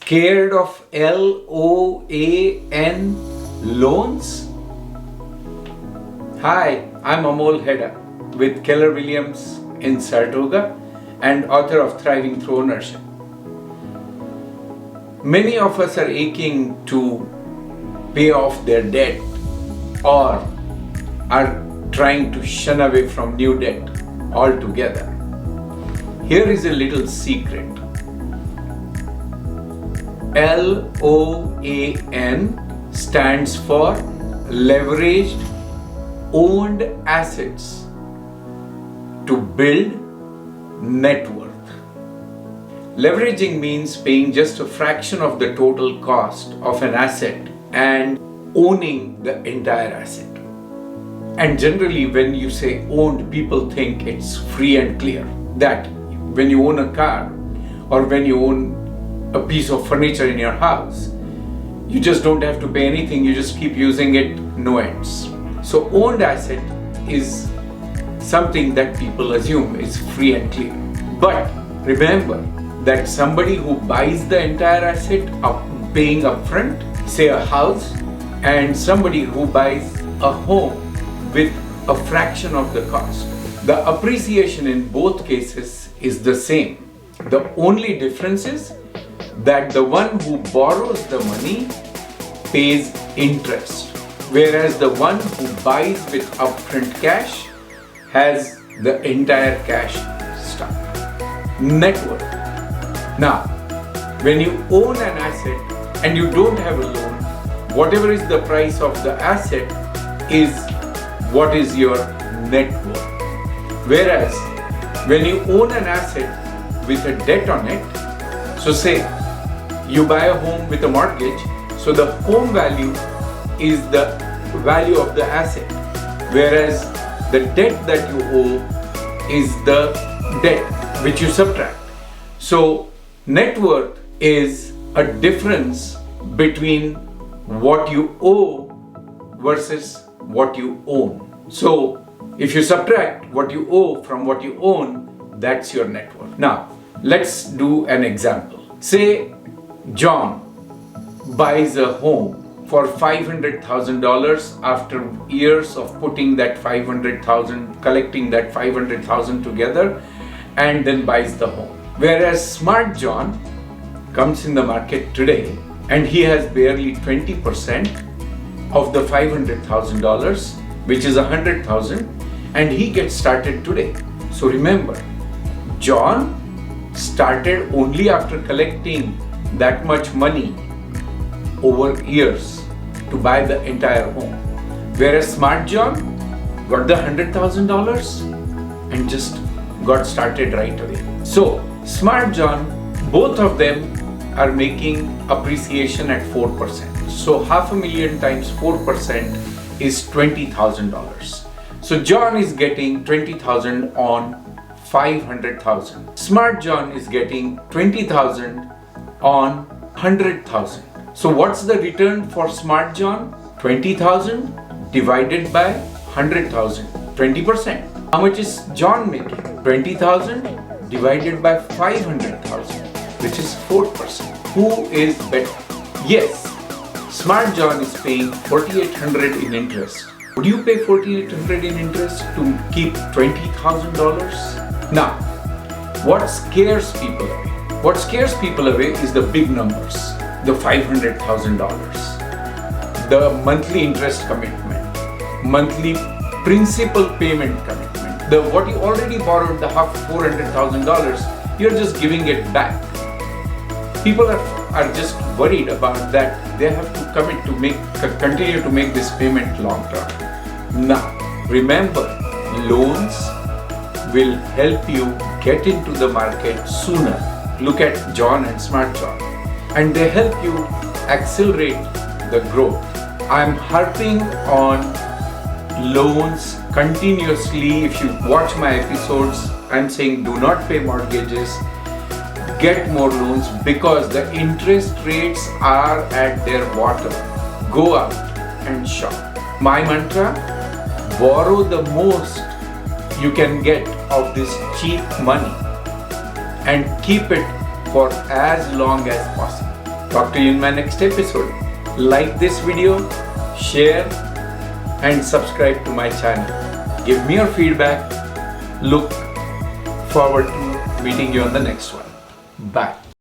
Scared of LOAN loans? Hi, I'm Amol Heda with Keller Williams in Saratoga and author of Thriving Through Ownership. Many of us are aching to pay off their debt or are trying to shun away from new debt altogether. Here is a little secret. LOAN stands for Leveraged Owned Assets to build net worth. Leveraging means paying just a fraction of the total cost of an asset and owning the entire asset. And generally, when you say owned, people think it's free and clear. That when you own a car or when you own a piece of furniture in your house, you just don't have to pay anything, you just keep using it, no ends. So owned asset is something that people assume is free and clear. But remember that somebody who buys the entire asset paying upfront, say a house, and somebody who buys a home with a fraction of the cost, the appreciation in both cases is the same. The only difference is that the one who borrows the money pays interest, whereas the one who buys with upfront cash has the entire cash stuck. Net worth. Now, when you own an asset and you don't have a loan, whatever is the price of the asset is what is your net worth. Whereas when you own an asset with a debt on it, so say you buy a home with a mortgage, so the home value is the value of the asset, whereas the debt that you owe is the debt which you subtract. So net worth is a difference between what you owe versus what you own. So if you subtract what you owe from what you own, that's your net worth. Now let's do an example. Say John buys a home for $500,000 after years of putting that collecting that $500,000 together, and then buys the home. Whereas Smart John comes in the market today and he has barely 20% of the $500,000, which is $100,000, and he gets started today. So remember, John started only after collecting that much money over years to buy the entire home, whereas Smart John got the $100,000 and just got started right away. So Smart John, both of them are making appreciation at 4%. So $500,000 times 4% is $20,000. So John is getting $20,000 on $500,000. Smart John is getting $20,000 on $100,000. So what's the return for Smart John? $20,000 divided by $100,000, 20%. How much is John making? $20,000 divided by $500,000, which is 4%. Who is better? Yes, Smart John is paying $4,800 in interest. Would you pay $4,800 in interest to keep $20,000? Now, what scares people away? What scares people away is the big numbers, the $500,000, the monthly interest commitment, monthly principal payment commitment, the what you already borrowed, the $400,000, you're just giving it back. People are just worried about that. They have to commit to continue to make this payment long term. Now, remember, loans will help you get into the market sooner. Look at John and Smart John, and they help you accelerate the growth. I'm harping on loans continuously. If you watch my episodes, I'm saying do not pay mortgages, get more loans, because the interest rates are at their bottom. Go out and shop. My mantra, borrow the most you can get of this cheap money and keep it for as long as possible. Talk to you in my next episode. Like this video, share and subscribe to my channel. Give me your feedback. Look forward to meeting you on the next one. Bye.